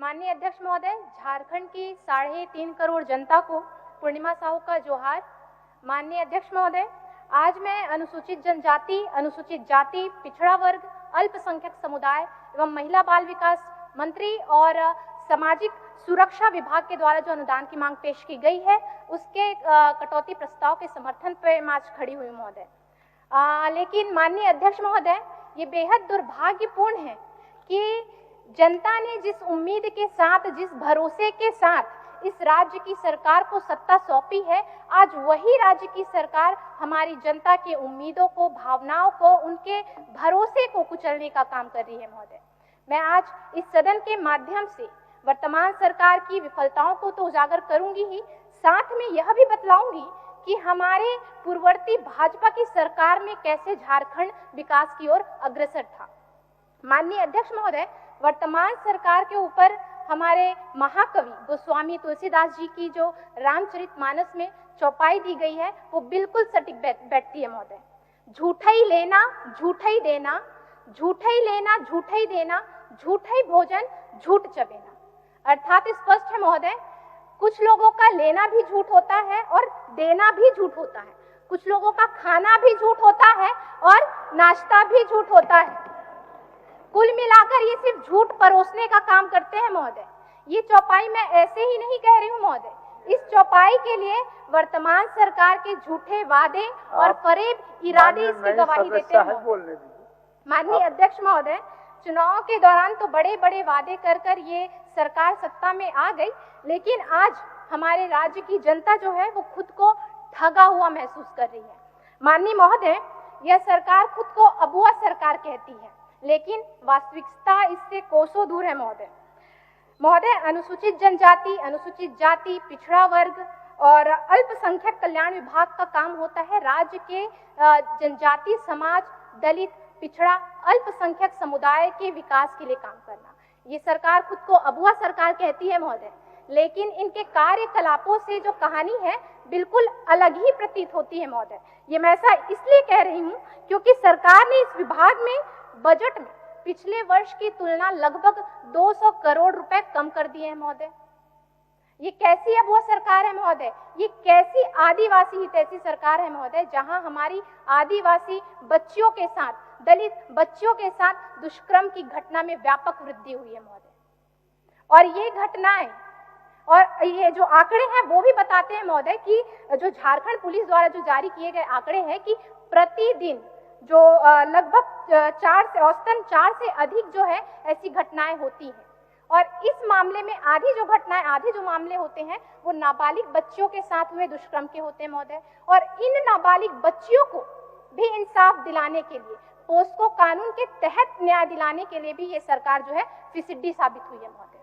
माननीय अध्यक्ष महोदय, झारखंड की 3.5 करोड़ जनता को पूर्णिमा साहू का जोहार। माननीय अध्यक्ष महोदय, आज मैं अनुसूचित जनजाति, अनुसूचित जाति, पिछड़ा वर्ग, अल्पसंख्यक समुदाय एवं महिला बाल विकास मंत्री और सामाजिक सुरक्षा विभाग के द्वारा जो अनुदान की मांग पेश की गई है उसके कटौती प्रस्ताव के समर्थन पे मैं आज खड़ी हुई महोदय। लेकिन माननीय अध्यक्ष महोदय, ये बेहद दुर्भाग्यपूर्ण है कि जनता ने जिस उम्मीद के साथ, जिस भरोसे के साथ इस राज्य की सरकार को सत्ता सौंपी है, आज वही राज्य की सरकार हमारी जनता के उम्मीदों को, भावनाओं को, उनके भरोसे को कुचलने का काम कर रही है महोदय। मैं आज इस सदन के माध्यम से वर्तमान सरकार की विफलताओं को तो उजागर करूंगी ही, साथ में यह भी बतलाऊंगी कि हमारे पूर्ववर्ती भाजपा की सरकार में कैसे झारखंड विकास की ओर अग्रसर था। माननीय अध्यक्ष महोदय, वर्तमान सरकार के ऊपर हमारे महाकवि गोस्वामी तुलसीदास जी की जो रामचरितमानस में चौपाई दी गई है वो बिल्कुल सटीक बैठती है महोदय। झूठा ही लेना, झूठा ही देना, झूठा ही लेना, झूठा ही देना, झूठा ही भोजन, झूठ चबेना। अर्थात स्पष्ट है महोदय, कुछ लोगों का लेना भी झूठ होता है और देना भी झूठ होता है। कुछ लोगों का खाना भी झूठ होता है और नाश्ता भी झूठ होता है। कुल मिलाकर ये सिर्फ झूठ परोसने का काम करते हैं महोदय। ये चौपाई मैं ऐसे ही नहीं कह रही हूँ महोदय। इस चौपाई के लिए वर्तमान सरकार के झूठे वादे और फरेब इरादे इसकी गवाही देते हैं। माननीय अध्यक्ष महोदय, चुनाव के दौरान तो बड़े बड़े वादे कर ये सरकार सत्ता में आ गई, लेकिन आज हमारे राज्य की जनता जो है वो खुद को ठगा हुआ महसूस कर रही है। माननीय महोदय, यह सरकार खुद को अबुआ सरकार कहती है, लेकिन वास्तविकता इससे कोसों दूर है महोदय। महोदय, अनुसूचित जनजाति, अनुसूचित जाति, पिछड़ा वर्ग और अल्पसंख्यक कल्याण विभाग का काम होता है राज्य के जनजाति समाज, दलित, पिछड़ा, अल्पसंख्यक समुदाय के विकास के लिए काम करना। ये सरकार खुद को अबुआ सरकार कहती है महोदय, लेकिन इनके कार्यकलापों से जो कहानी है बिल्कुल अलग ही प्रतीत होती है महोदय। ये मैं ऐसा इसलिए कह रही हूँ क्योंकि सरकार ने इस विभाग में बजट में पिछले वर्ष की तुलना लगभग 200 करोड़ रुपए कम कर दिए हैं महोदय। ये कैसी अब वो सरकार है महोदय? ये कैसी आदिवासी हितैषी सरकार है महोदय, जहां हमारी आदिवासी बच्चियों के साथ, दलित बच्चियों के साथ दुष्कर्म की घटना में व्यापक वृद्धि हुई है महोदय। और ये घटनाएं और ये जो आंकड़े हैं वो भी बताते हैं महोदय कि जो झारखंड पुलिस द्वारा जो जारी किए गए आंकड़े हैं कि प्रतिदिन जो लगभग औसतन 4 से अधिक जो है ऐसी घटनाएं होती हैं। और इस मामले में आधी जो मामले होते हैं वो नाबालिग बच्चियों के साथ हुए दुष्कर्म के होते हैं महोदय। और इन नाबालिग बच्चियों को भी इंसाफ दिलाने के लिए, पोस्को कानून के तहत न्याय दिलाने के लिए भी ये सरकार जो है फिसिड्डी साबित हुई है महोदय।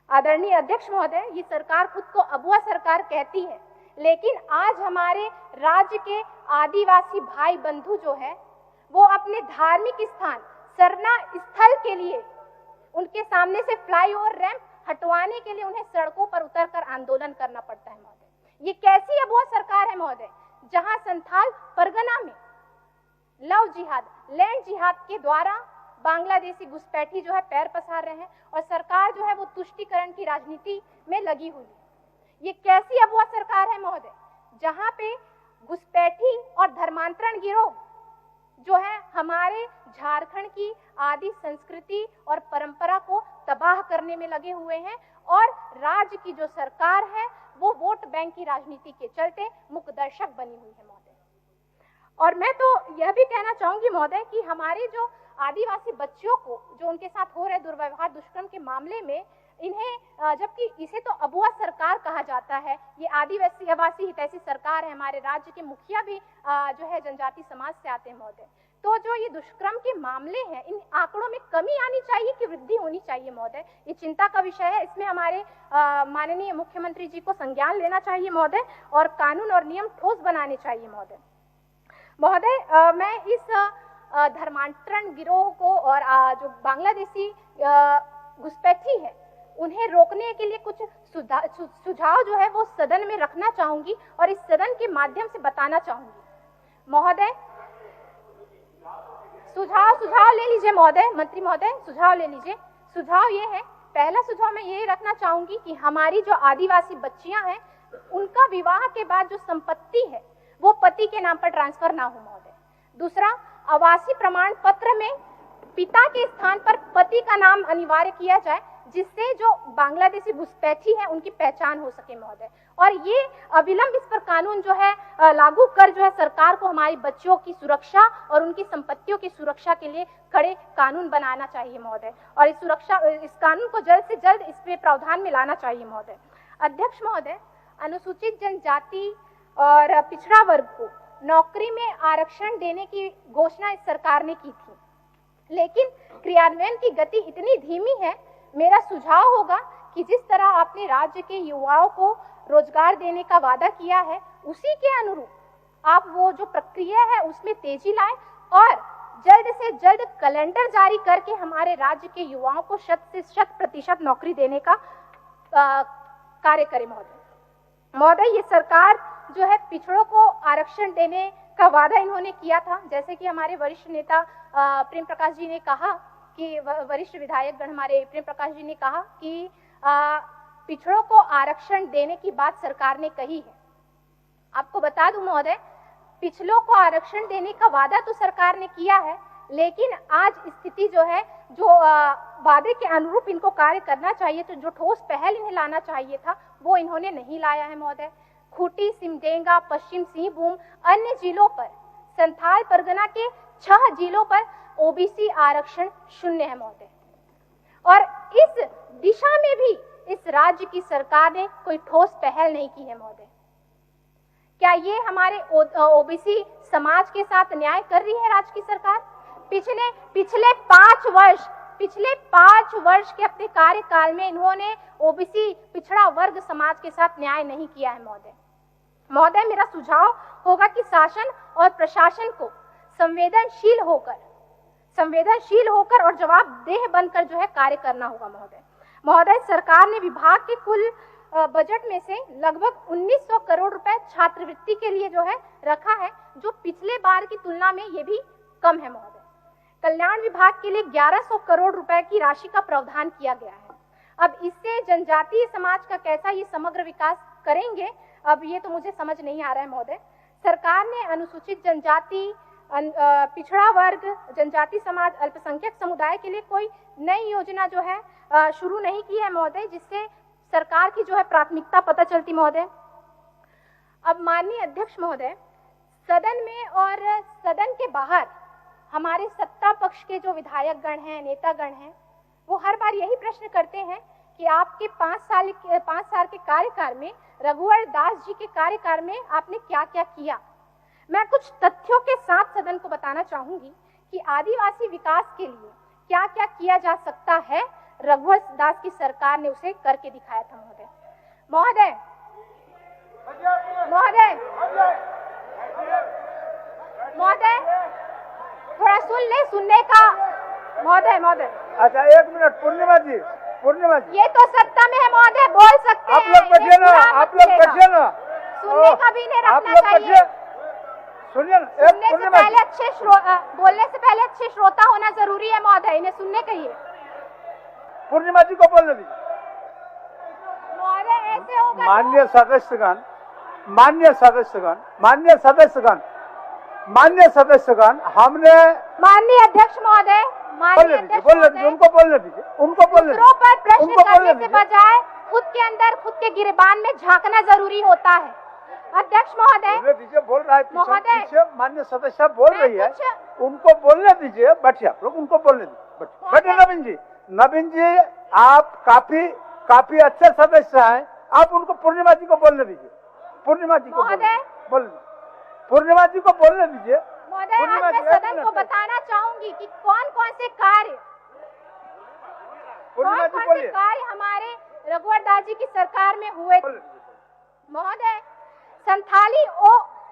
आदरणीय अध्यक्ष महोदय, ये सरकार खुद को अबुआ सरकार कहती है, लेकिन आज हमारे राज्य के आदिवासी भाई बंधु जो है वो अपने धार्मिक स्थान सरना स्थल के लिए उनके सामने से फ्लाईओवर रैंप हटवाने के लिए उन्हें सड़कों पर उतरकर आंदोलन करना पड़ता है महोदय। ये कैसी अब वो सरकार है महोदय, जहां संथाल परगना में लव जिहाद, लैंड जिहाद के द्वारा बांग्लादेशी घुसपैठी जो है पैर पसार रहे हैं और सरकार जो है वो तुष्टीकरण की राजनीति में लगी हुई है। ये कैसी अब वो सरकार है महोदय, जहां पे घुसपैठी और धर्मांतरण गिरोह जो है हमारे झारखंड की आदि संस्कृति और परंपरा को तबाह करने में लगे हुए हैं और राज्य की जो सरकार है वो वोट बैंक की राजनीति के चलते मुकदर्शक बनी हुई है महोदय। और मैं तो यह भी कहना चाहूंगी महोदय कि हमारे जो आदिवासी बच्चियों को जो उनके साथ हो रहे दुर्व्यवहार, दुष्कर्म के मामले में इन्हें, जबकि इसे तो अबुआ सरकार कहा जाता है, ये आदिवासी हितैषी सरकार है, हमारे राज्य के मुखिया भी जो है जनजाति समाज से आते हैं महोदय। तो जो ये दुष्कर्म के मामले हैं, इन आंकड़ों में कमी आनी चाहिए कि वृद्धि होनी चाहिए महोदय? ये चिंता का विषय है। इसमें हमारे माननीय मुख्यमंत्री जी को संज्ञान लेना चाहिए महोदय और कानून और नियम ठोस बनाने चाहिए महोदय। महोदय, मैं इस धर्मांतरण गिरोह को और जो बांग्लादेशी घुसपैठी है उन्हें रोकने के लिए कुछ सुझाव जो है वो सदन में रखना चाहूंगी और इस सदन के माध्यम से बताना चाहूंगी महोदय। सुझाव ले लीजिए महोदय, मंत्री महोदय, सुझाव ले लीजिए। सुझाव ये है, पहला सुझाव मैं यही रखना चाहूंगी कि हमारी जो आदिवासी बच्चियां हैं, उनका विवाह के बाद जो संपत्ति है वो पति के नाम पर ट्रांसफर ना हो महोदय। दूसरा, आवासीय प्रमाण पत्र में पिता के स्थान पर पति का नाम अनिवार्य किया जाए, जिससे जो बांग्लादेशी घुसपैठी है उनकी पहचान हो सके महोदय। और ये अविलंब इस पर कानून जो है लागू कर जो है सरकार को हमारी बच्चियों की सुरक्षा और उनकी संपत्तियों की सुरक्षा के लिए कड़े कानून बनाना चाहिए महोदय, और इस कानून को जल्द से जल्द इसमें प्रावधान में लाना चाहिए महोदय। अध्यक्ष महोदय, अनुसूचित जनजाति और पिछड़ा वर्ग को नौकरी में आरक्षण देने की घोषणा इस सरकार ने की थी, लेकिन क्रियान्वयन की गति इतनी धीमी है। मेरा सुझाव होगा कि जिस तरह आपने राज्य के युवाओं को रोजगार देने का वादा किया है, उसी के अनुरूप आप वो जो प्रक्रिया है उसमें तेजी लाएं और जल्द से जल्द कैलेंडर जारी करके हमारे राज्य के युवाओं को 100% नौकरी देने का कार्य करें महोदय। ये सरकार जो है पिछड़ों को आरक्षण देने का वादा इन्होंने किया था, जैसे कि हमारे वरिष्ठ नेता प्रेम प्रकाश जी ने कहा कि वरिष्ठ विधायकगण हमारे प्रेम प्रकाश जी ने कहा कि पिछड़ों को आरक्षण देने की बात सरकार ने कही है। आपको बता दूं महोदय, पिछड़ों को आरक्षण देने का वादा तो सरकार ने किया है, लेकिन आज स्थिति जो है, जो वादे के अनुरूप इनको कार्य करना चाहिए, तो जो ठोस पहल इन्हें लाना चाहिए था वो इन्होंने नहीं लाया है महोदय। खूंटी, सिमडेगा, पश्चिम सिंहभूम, अन्य जिलों पर, संथाल परगना के 6 जिलों पर ओबीसी आरक्षण 0 है महोदय, और इस दिशा में भी इस राज्य की सरकार ने कोई ठोस पहल नहीं की है महोदय। क्या ये हमारे ओबीसी समाज के साथ न्याय कर रही है राज्य की सरकार? पिछले 5 वर्ष के अपने कार्यकाल में इन्होंने ओबीसी पिछड़ा वर्ग समाज के साथ न्याय नहीं किया है महोदय। मेरा सुझाव होगा कि शासन और प्रशासन को संवेदनशील होकर और जवाबदेह बनकर जो है कार्य करना होगा महोदय। सरकार ने विभाग के कुल बजट में से लगभग 1900 करोड़ रुपए छात्रवृत्ति के लिए जो है रखा है, जो पिछले बार की तुलना में ये भी कम है महोदय। कल्याण विभाग के लिए 1100 करोड़ रुपए की राशि का प्रावधान किया गया है। अब इससे जनजातीय समाज का कैसा ये समग्र विकास करेंगे, अब ये तो मुझे समझ नहीं आ रहा है महोदय। सरकार ने अनुसूचित जनजाति, पिछड़ा वर्ग, जनजाति समाज, अल्पसंख्यक समुदाय के लिए कोई नई योजना जो है शुरू नहीं की है महोदय, जिससे सरकार की जो है प्राथमिकता पता चलती महोदय। अब माननीय अध्यक्ष महोदय, सदन में और सदन के बाहर हमारे सत्ता पक्ष के जो विधायकगण हैं, नेतागण हैं, वो हर बार यही प्रश्न करते हैं कि आपके 5 साल के कार्यकाल में, रघुवर दास जी के कार्यकाल में आपने क्या क्या किया। मैं कुछ तथ्यों के साथ सदन को बताना चाहूंगी कि आदिवासी विकास के लिए क्या क्या किया जा सकता है। रघुवर दास की सरकार ने उसे करके दिखाया था महोदय। थोड़ा सुनने का महोदय। अच्छा, 1 मिनट। पूर्णिमा जी, ये तो सत्ता में है महोदय, बोल सकते हैं। आप लोग बैठिए ना। सुनने का भी नहीं रखना चाहिए। सुनिए, बोलने से पहले अच्छे श्रोता होना जरूरी है महोदय, इन्हें सुनने कहिए। पूर्णिमा जी को बोलने दीजिए। महोदय ऐसे होगा। माननीय सदस्यगण, हमने माननीय अध्यक्ष महोदय, उनको बोलने दीजिए। दूसरों पर प्रश्न करने से बजाय खुद के अंदर, खुद के गिरबान में झांकना जरूरी होता है। अध्यक्ष महोदय बोल रहा है पीछे माननीय सदस्य बोल रही है, उनको बोलने दीजिए। बैठिए आप लोग, उनको बोलने दीजिए। बैठे नवीन जी, आप काफी अच्छे सदस्य हैं, आप उनको पूर्णिमा जी को बोलने दीजिए। पूर्णिमा जी को बोलने दीजिए। महोदय, आज मैं सदन को बताना चाहूंगी कि कौन कौन से कार्य हमारे रघुवर दास जी की सरकार में हुए थे महोदय। संथाली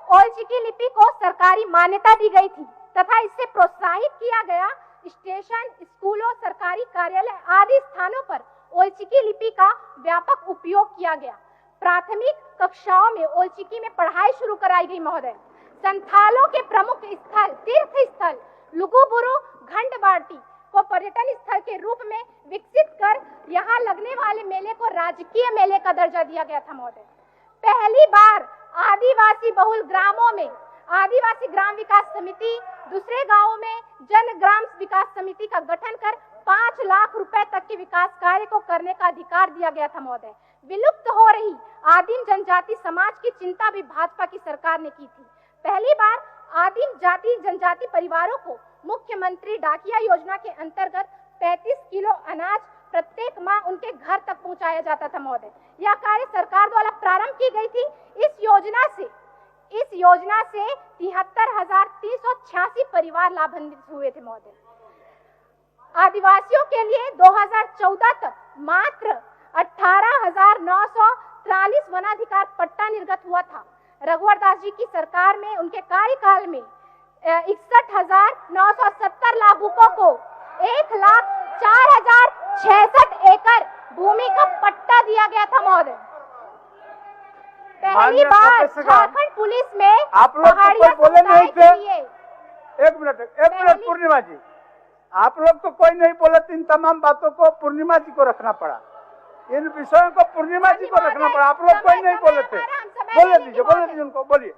ओल्चिकी लिपि को सरकारी मान्यता दी गई थी तथा इससे प्रोत्साहित किया गया। स्टेशन, स्कूलों, सरकारी कार्यालय आदि स्थानों पर ओल्चिकी लिपि का व्यापक उपयोग किया गया। प्राथमिक कक्षाओं में ओल्चिकी में पढ़ाई शुरू कराई गई महोदय। संथालों के प्रमुख स्थल, तीर्थ स्थल लुगुबुरु, घंटबाटी, को पर्यटन स्थल के रूप में विकसित कर यहाँ लगने वाले मेले को राजकीय मेले का दर्जा दिया गया था महोदय। पहली बार आदिवासी बहुल ग्रामों में आदिवासी ग्राम विकास समिति, दूसरे गांवों में जन ग्राम विकास समिति का गठन कर 5 लाख रुपए तक के विकास कार्य को करने का अधिकार दिया गया था महोदय। विलुप्त हो रही आदिम जनजाति समाज की चिंता भी भाजपा की सरकार ने की थी। पहली बार आदिम जाति जनजाति परिवारों को मुख्यमंत्री डाकिया योजना के अंतर्गत 35 किलो अनाज प्रत्येक माह उनके घर तक पहुंचाया जाता था महोदय। यह कार्य सरकार द्वारा प्रारंभ की गई थी। इस योजना से 73,386 परिवार लाभान्वित हुए थे महोदय। आदिवासियों के लिए 2014 तक मात्र 18,943 वनाधिकार पट्टा निर्गत हुआ था। रघुवर दास जी की सरकार में उनके कार्यकाल में 61,970 लाभुकों को 1,04,066 एकड़ भूमि का पट्टा दिया गया था महोदय। पहली बार झारखंड पुलिस में आप लोग तो बोले नहीं थे। एक मिनट पूर्णिमा जी, आप लोग तो कोई नहीं बोले। इन तमाम बातों को पूर्णिमा जी को रखना पड़ा, इन विषयों को पूर्णिमा जी को रखना पड़ा। आप लोग कोई नहीं बोले थे। बोले दीजिए उनको, बोलिए।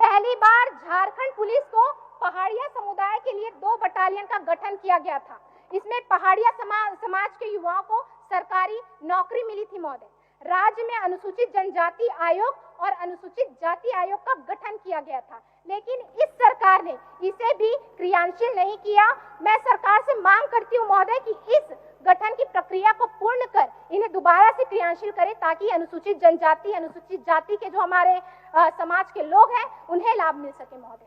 पहली बार झारखंड पुलिस को पहाड़िया समुदाय के लिए 2 बटालियन का गठन किया गया था। इसमें पहाड़िया समाज के युवाओं को सरकारी नौकरी मिली थी महोदय। राज्य में अनुसूचित जनजाति आयोग और अनुसूचित जाति आयोग का गठन किया गया था, लेकिन इस सरकार ने इसे भी क्रियान्वित नहीं किया। मैं सरकार से मांग करती हूँ महोदय कि इस गठन की प्रक्रिया को पूर्ण कर इन्हें दोबारा से क्रियान्वित करें, ताकि अनुसूचित जनजाति, अनुसूचित जाति के जो हमारे समाज के लोग हैं उन्हें लाभ मिल सके महोदय।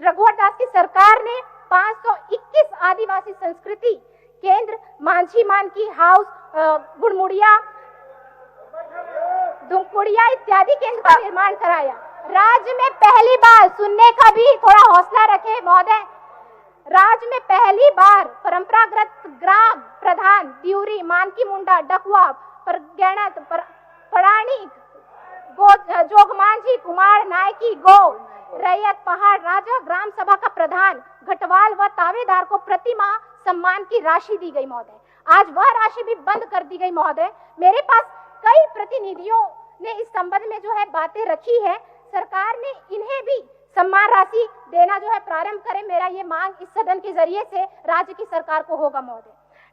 रघुवर दास की सरकार ने 521 आदिवासी संस्कृति केंद्र, मांझी मानकी हाउस, गुड़मुड़िया, दुमकुड़िया इत्यादि केंद्र का निर्माण कराया। राज्य में पहली बार, सुनने का भी थोड़ा हौसला रखे महोदय, राज्य में पहली बार परंपरागत ग्राम प्रधान दिउरी, मानकी मुंडा, डकवा, परगैणत, पराणी, जोगमांझी, कुमार, नायकी, गो, रैयत, पहाड़, राजा, ग्राम सभा का प्रधान, घटवाल व तावेदार को प्रति माह सम्मान की राशि दी गई महोदय। आज वह राशि भी बंद कर दी गई महोदय। मेरे पास कई प्रतिनिधियों ने इस संबंध में जो है बातें रखी है। सरकार ने इन्हें भी सम्मान राशि देना जो है प्रारंभ करे। मेरा ये मांग इस सदन के जरिए से राज्य की सरकार को होगा महोदय।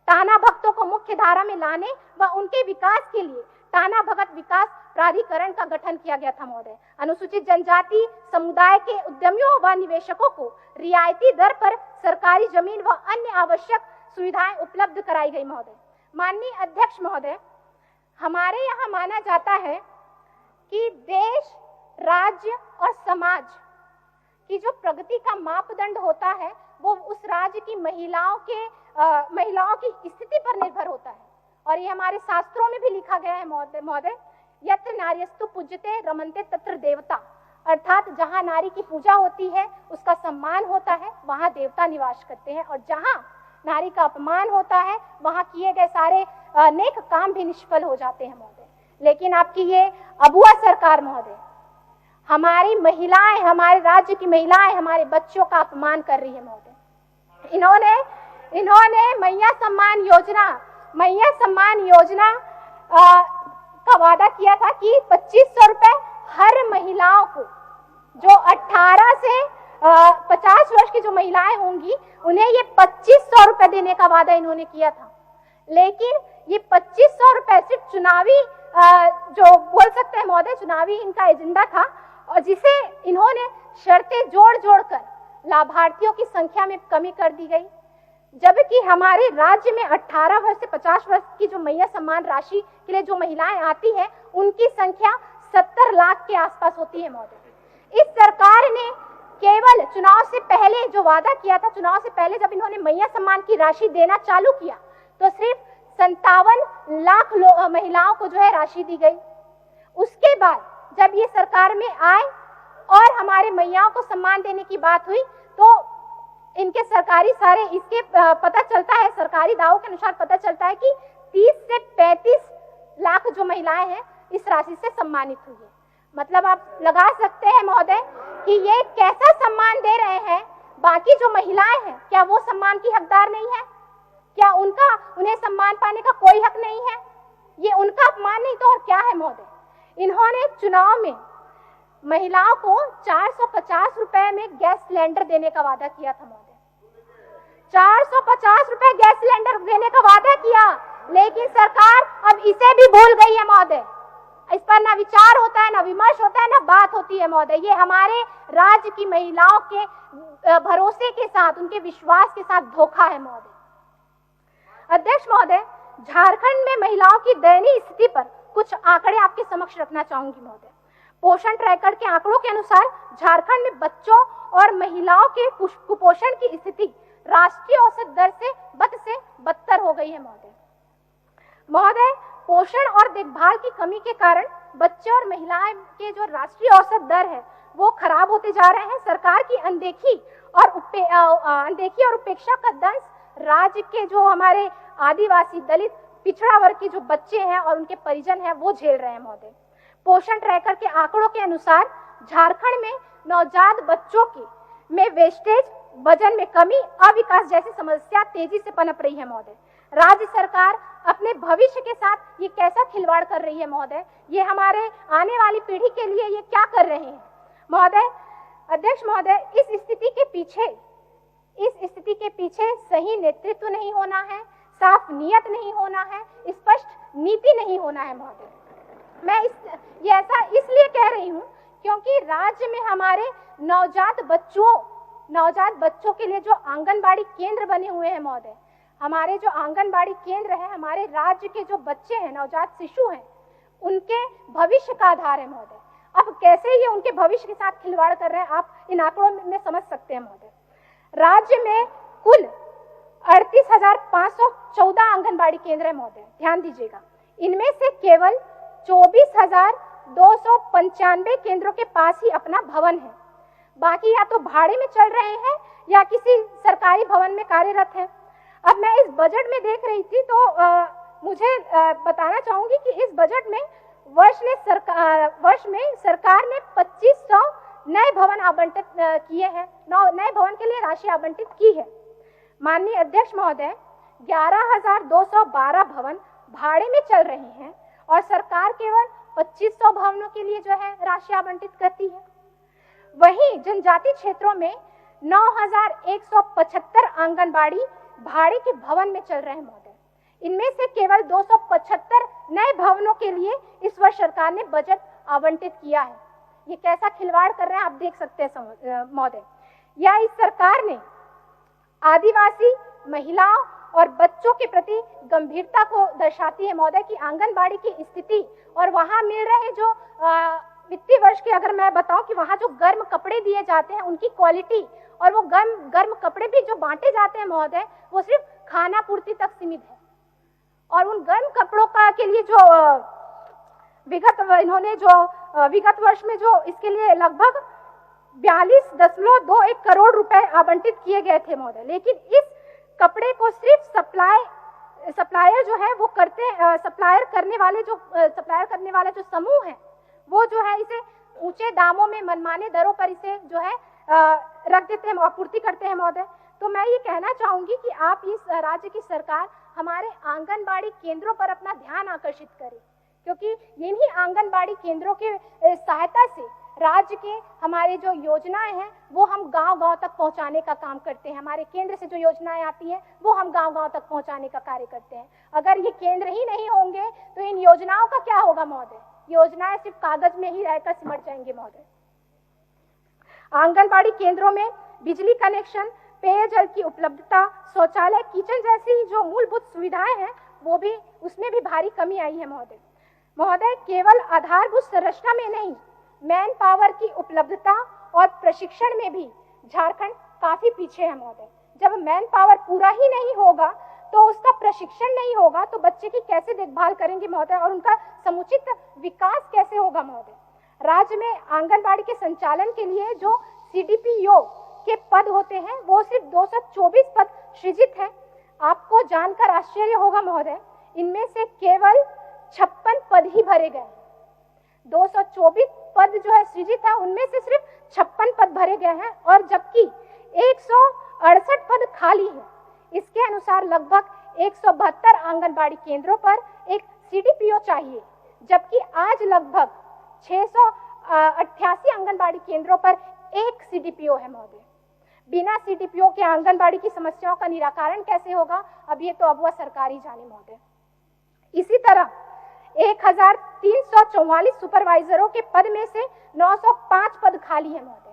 टाना भक्तों को मुख्य धारा में लाने व उनके विकास के लिए टाना भगत विकास प्राधिकरण का गठन किया गया था महोदय। अनुसूचित जनजाति समुदाय के उद्यमियों व निवेशकों को रियायती दर पर सरकारी जमीन व अन्य आवश्यक सुविधाएं उपलब्ध कराई गई महोदय। माननीय अध्यक्ष महोदय, हमारे यहाँ माना जाता है कि देश, राज्य और समाज की जो प्रगति का मापदंड होता है वो उस राज्य की महिलाओं की स्थिति पर निर्भर होता है। और ये हमारे शास्त्रों में भी लिखा गया है महोदय, यत्र नार्यस्तु पूज्यते रमन्ते तत्र देवता, अर्थात जहाँ नारी की पूजा होती है, उसका सम्मान होता है, वहाँ देवता निवास करते हैं। और जहाँ नारी का अपमान होता है, वहाँ किए गए सारे नेक काम भी निष्फल हो जाते हैं महोदय। लेकिन आपकी ये अबुआ सरकार महोदय, हमारी महिलाएं, हमारे राज्य की महिलाएं, हमारे बच्चों का अपमान कर रही है महोदय। इन्होंने मैया सम्मान योजना का वादा किया था कि 2500 रुपए हर महिलाओं को, जो 18 से 50 वर्ष की जो महिलाएं होंगी उन्हें ये 2500 रुपए देने का वादा इन्होंने किया था। लेकिन ये 2500 रुपए सिर्फ चुनावी जो बोल सकते हैं महोदय, चुनावी इनका एजेंडा था, और जिसे इन्होंने शर्तें जोड़ कर लाभार्थियों की संख्या में कमी कर दी गई। जबकि हमारे राज्य में 18 वर्ष से 50 वर्ष की जो मैया सम्मान राशि के लिए जो महिलाएं आती हैं उनकी संख्या 70 लाख के आसपास होती है महोदय। इस सरकार ने केवल चुनाव से पहले जो वादा किया था, चुनाव से पहले जब इन्होंने मैया सम्मान की राशि देना चालू किया तो सिर्फ 57 लाख महिलाओं को जो है राशि दी गई। उसके बाद जब ये सरकार में आए और हमारे मैयाओं को सम्मान देने की बात हुई तो इनके सरकारी सारे इसके पता चलता है, सरकारी दावों के अनुसार पता चलता है कि 30 से 35 लाख जो महिलाएं हैं इस राशि से सम्मानित हुई है। मतलब आप लगा सकते हैं महोदय कि ये कैसा सम्मान दे रहे हैं। बाकी जो महिलाएं हैं क्या वो सम्मान की हकदार नहीं है? क्या उन्हें सम्मान पाने का कोई हक नहीं है? ये उनका अपमान नहीं तो और क्या है महोदय। इन्होंने चुनाव में महिलाओं को 450 रुपए में गैस सिलेंडर देने का वादा किया था महोदय। 450 रुपए गैस सिलेंडर देने का वादा किया, लेकिन सरकार अब इसे भी भूल गई है महोदय। इस पर ना विचार होता है, ना विमर्श होता है, ना बात होती है महोदय। ये हमारे राज्य की महिलाओं के भरोसे के साथ, उनके विश्वास के साथ धोखा है महोदय। अध्यक्ष महोदय, झारखंड में महिलाओं की दयनीय स्थिति पर कुछ आंकड़े आपके समक्ष रखना चाहूंगी महोदय। पोषण ट्रैकर के आंकड़ों के अनुसार झारखंड में बच्चों और महिलाओं के कुपोषण की स्थिति राष्ट्रीय औसत दर से बदतर हो गई है महोदय। महोदय, पोषण और देखभाल की कमी के कारण बच्चे और महिलाएं के जो राष्ट्रीय औसत दर है वो खराब होते जा रहे हैं। सरकार की अनदेखी और उपेक्षा का दंश राज्य के जो हमारे आदिवासी, दलित, पिछड़ा वर्ग के जो बच्चे हैं और उनके परिजन हैं वो झेल रहे हैं महोदय। पोषण ट्रैकर के आंकड़ों के अनुसार झारखंड में नवजात बच्चों में वेस्टेज, वजन में कमी, अविकास जैसी समस्या तेजी से पनप रही है महोदय। राज्य सरकार अपने भविष्य के साथ ये कैसा खिलवाड़ कर रही है महोदय? ये हमारे आने वाली पीढ़ी के लिए ये क्या कर रहे हैं महोदय? अध्यक्ष महोदय, इस स्थिति के पीछे सही नेतृत्व नहीं होना है, साफ नियत नहीं होना है, स्पष्ट नीति नहीं होना है महोदय। मैं ये ऐसा इसलिए कह रही हूँ क्योंकि राज्य में हमारे नवजात बच्चों के लिए जो आंगनबाड़ी केंद्र बने हुए हैं महोदय, हमारे जो आंगनबाड़ी केंद्र है, हमारे राज्य के जो बच्चे हैं, नवजात शिशु हैं, उनके भविष्य का आधार है महोदय। अब कैसे ये उनके भविष्य के साथ खिलवाड़ कर रहे हैं, आप इन आंकड़ों में समझ सकते हैं महोदय। राज्य में कुल 38,514 आंगनबाड़ी केंद्र है महोदय, ध्यान दीजिएगा। इनमें से केवल 24,295 केंद्रों के पास ही अपना भवन है, बाकी या तो भाड़े में चल रहे हैं या किसी सरकारी भवन में कार्यरत हैं। अब मैं इस बजट में देख रही थी तो मुझे बताना चाहूंगी कि इस बजट में वर्ष में सरकार ने 2500 नए भवन आवंटित किए हैं, नए भवन के लिए राशि आवंटित की है। माननीय अध्यक्ष महोदय, 11,212 भवन भाड़े में चल रहे हैं और सरकार केवल 2500 भवनों के लिए जो है राशि आवंटित करती है। वहीं जनजाति क्षेत्रों में 9,175 आंगनबाड़ी भाड़े के भवन में चल रहे हैं महोदय। इनमें से केवल 275 नए भवनों के लिए इस वर्ष सरकार ने बजट आवंटित किया है। ये कैसा खिलवाड़ कर रहे हैं आप देख सकते हैं महोदय। या इस सरकार ने आदिवासी महिलाओं और बच्चों के प्रति गंभीरता को दर्शाती है महोदय कि आंगनबाड़ी की स्थिति और वहां मिल रहे जो वित्तीय वर्ष के अगर मैं बताऊं कि वहां जो गर्म कपड़े दिए जाते हैं उनकी क्वालिटी और वो गर्म कपड़े भी जो बांटे जाते हैं महोदय वो सिर्फ खाना पूर्ति तक सीमित है। और उन गर्म कपड़ों का के लिए जो विगत वर्ष में जो इसके लिए लगभग 42.21 करोड़ रुपए आवंटित किए गए थे महोदय, लेकिन इस कपड़े को सिर्फ सप्लायर जो है वो सप्लायर करने वाले जो समूह है वो जो है इसे ऊंचे दामों में मनमाने दरों पर इसे जो है रख देते हैं, आपूर्ति करते हैं महोदय। तो मैं ये कहना चाहूंगी कि आप इस राज्य की सरकार हमारे आंगनबाड़ी केंद्रों पर अपना ध्यान आकर्षित करें, क्योंकि इन्हीं आंगनबाड़ी केंद्रों के सहायता से राज्य के हमारे जो योजनाएं हैं वो हम गांव-गांव तक पहुंचाने का काम करते हैं। हमारे केंद्र से जो योजनाएं आती हैं वो हम गांव-गांव तक पहुंचाने का कार्य करते हैं। अगर ये केंद्र ही नहीं होंगे तो इन योजनाओं का क्या होगा महोदय? योजनाएं सिर्फ कागज में ही रहकर सिमट जाएंगे महोदय। आंगनबाड़ी केंद्रों में बिजली कनेक्शन, पेयजल की उपलब्धता, शौचालय, किचन जैसी जो मूलभूत सुविधाएं हैं वो भी उसमें भी भारी कमी आई है महोदय। केवल आधारभूत संरचना में नहीं, मैन पावर की उपलब्धता और प्रशिक्षण में भी झारखंड काफी पीछे है महोदय। जब मैन पावर पूरा ही नहीं होगा तो उसका प्रशिक्षण नहीं होगा तो बच्चे की कैसे देखभाल करेंगे महोदय और उनका समुचित विकास कैसे होगा महोदय? राज्य में आंगनबाड़ी के संचालन के लिए जो CDPO के पद होते हैं वो सिर्फ 224 पद सृजित हैं। आपको जानकर आश्चर्य होगा महोदय, इनमें से केवल 56 पद ही भरे गए। 224 पद जो है सृजित है उनमें से सिर्फ 56 पद भरे गए हैं और जबकि 168 पद खाली है। इसके अनुसार लगभग 172 आंगनबाड़ी केंद्रों पर एक सीडीपीओ चाहिए, जबकि आज लगभग 688 आंगनबाड़ी केंद्रों पर एक सीडीपीओ है महोदय। बिना सीडीपीओ के आंगनबाड़ी की समस्याओं का निराकरण कैसे होगा, अब ये तो अबुआ सरकार ही जाने महोदय। इसी तरह 1344 सुपरवाइजरों के पद में से 905 पद खाली है महोदय।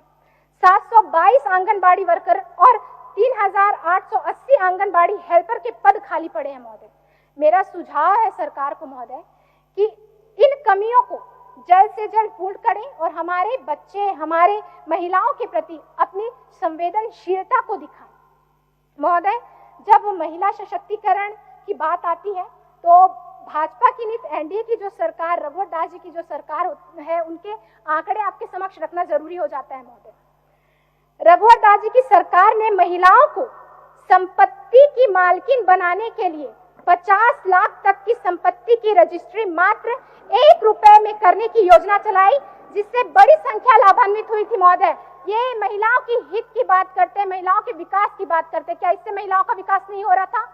722 आंगनबाड़ी वर्कर और 3880 आंगनबाड़ी हेल्पर के पद खाली पड़े हैं महोदय। मेरा सुझाव है सरकार को महोदय कि इन कमियों को जल्द से जल्द पूर्ण करें और हमारे बच्चे, हमारे महिलाओं के प्रति अपनी संवेदनशीलता को दिखाएं। महोदय, जब महिला सशक्तिकरण की बात आती है तो भाजपा की नीति, एनडीए की जो सरकार, रघुवर दास जी की जो सरकार है, उनके आंकड़े आपके समक्ष रखना जरूरी हो जाता है महोदय। रघुवर दास जी की सरकार ने महिलाओं को संपत्ति की मालकिन बनाने के लिए 50 लाख तक की संपत्ति की रजिस्ट्री मात्र 1 रुपए में करने की योजना चलाई, जिससे बड़ी संख्या लाभान्वित हुई थी महोदय। ये महिलाओं की हित की बात करते हैं, महिलाओं के विकास की बात करते हैं। क्या इससे महिलाओं का विकास नहीं हो रहा था?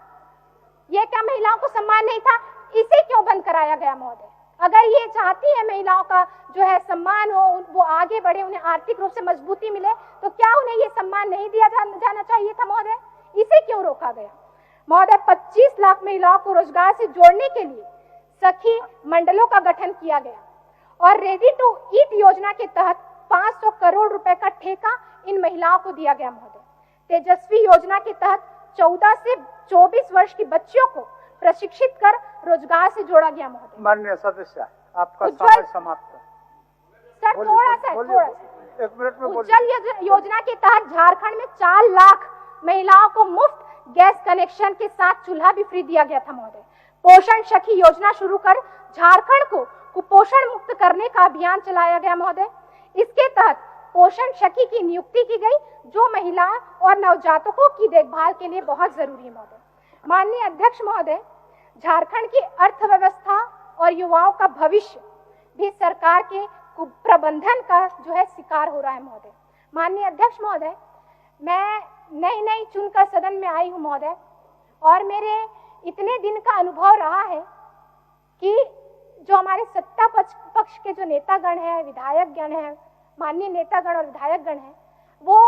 ये क्या महिलाओं को सम्मान नहीं था? इसे क्यों बंद कराया गया महोदय? अगर ये चाहती है महिलाओं का जो है सम्मान हो, वो आगे बढ़े, उन्हें आर्थिक रूप से मजबूती मिले, तो क्या उन्हें ये सम्मान नहीं दिया जाना चाहिए था महोदय? इसे क्यों रोका गया महोदय? 25 लाख महिलाओं को रोजगार से जोड़ने के लिए सखी मंडलों का गठन किया गया और रेडी टू ईट योजना के तहत 500 करोड़ रुपए का ठेका इन महिलाओं को दिया गया महोदय। तेजस्वी योजना के तहत 14 से 24 वर्ष की बच्चियों को प्रशिक्षित कर रोजगार से जोड़ा गया महोदय। माननीय सदस्य, आपका समय समाप्त है। सर थोड़ा सा 1 मिनट में उज्जवल योजना के तहत झारखंड में 4 लाख महिलाओं को मुफ्त गैस कनेक्शन के साथ चूल्हा भी फ्री दिया गया था महोदय। पोषण सखी योजना शुरू कर झारखंड को कुपोषण मुक्त करने का अभियान चलाया गया महोदय। इसके तहत पोषण सखी की नियुक्ति की गई, जो महिला और नवजातकों की देखभाल के लिए बहुत जरूरी है महोदय। माननीय अध्यक्ष महोदय, झारखंड की अर्थव्यवस्था और युवाओं का भविष्य भी सरकार के कुप्रबंधन का जो है शिकार हो रहा है महोदय। माननीय अध्यक्ष महोदय, मैं नई चुनकर सदन में आई हूं महोदय, और मेरे इतने दिन का अनुभव रहा है कि जो हमारे सत्ता पक्ष के जो नेतागण हैं, विधायकगण हैं, माननीय नेतागण और विधायकगण हैं, वो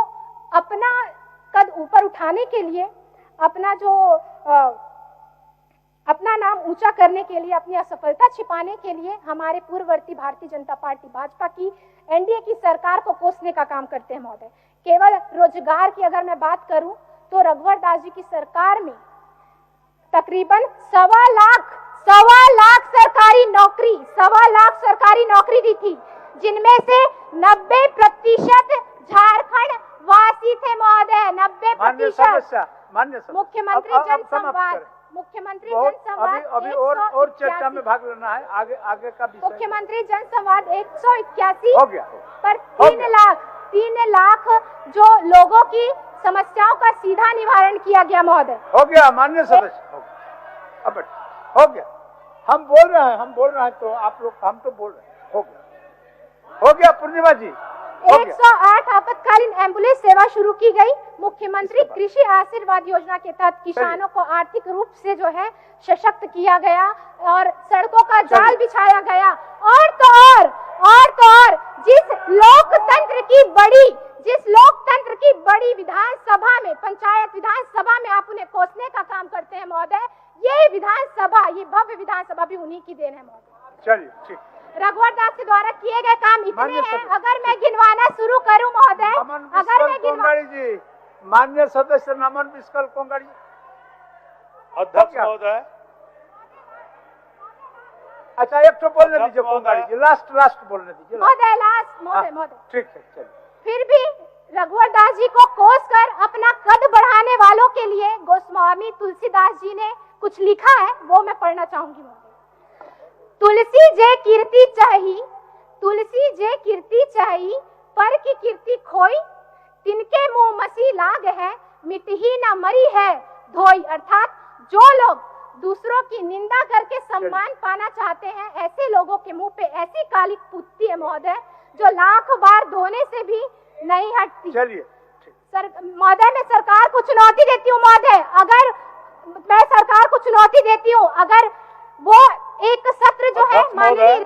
अपना कद ऊपर उठाने के लिए, अपना नाम ऊंचा करने के लिए, अपनी असफलता छिपाने के लिए हमारे पूर्ववर्ती भारतीय जनता पार्टी भाजपा की, एनडीए की सरकार को कोसने का काम करते हैं महोदय। केवल रोजगार की अगर मैं बात करूं तो रघुवर दास जी की सरकार में तकरीबन 1.25 लाख सरकारी नौकरी दी थी, जिनमें से 90% झारखंड वासी थे महोदय। 90%। मुख्यमंत्री जनसंवाद अभी और चर्चा में भाग लेना है, आगे का विषय। मुख्यमंत्री जनसंवाद 181 हो गया पर 3 लाख जो लोगों की समस्याओं का सीधा निवारण किया गया महोदय। हो गया माननीय सदस्य, अब हो गया। हम बोल रहे हैं तो आप लोग, हम तो बोल रहे हैं। हो गया पूर्णिमा जी। 108 आपातकालीन एम्बुलेंस सेवा शुरू की गई। मुख्यमंत्री कृषि आशीर्वाद योजना के तहत किसानों को आर्थिक रूप से जो है सशक्त किया गया और सड़कों का जाल बिछाया गया। और तो और जिस लोकतंत्र की बड़ी विधानसभा में, पंचायत विधानसभा में आप उन्हें कोसने का काम करते हैं महोदय। ये विधानसभा, ये भव्य विधानसभा भी उन्हीं की देन है महोदय। चलिए ठीक। रघुवर दास के द्वारा किए गए काम इतने हैं, अगर मैं गिनवाना शुरू करूं महोदय, जी, माननीय सदस्य नमन बिस्कल कोंगाड़ी। अध्यक्ष महोदय, अच्छा एक तो बोलने दीजिए कोंगाड़ी जी, लास्ट बोलने दीजिए महोदय, लास्ट महोदय। ठीक है चलिए। फिर भी रघुवर दास जी को कोस कर अपना कद बढ़ाने वालों के लिए गोस्वामी तुलसीदास जी ने कुछ लिखा है, वो मैं पढ़ना चाहूंगी महोदय। तुलसी जे कीर्ति चाही पर की कीर्ति खोई, तिनके मुंह मसी लाग है मिटही न मरी है धोई। अर्थात जो लोग दूसरों की निंदा करके सम्मान पाना चाहते हैं, ऐसे लोगों के मुंह पे ऐसी कालिक पूतती है महोदय, जो लाख बार धोने से भी नहीं हटती। चलिए महोदय, मैं सरकार को चुनौती देती हूँ महोदय, अगर मैं सरकार को चुनौती देती हूँ, अगर वो एक सत्र जो है अध्यक्ष महोदय,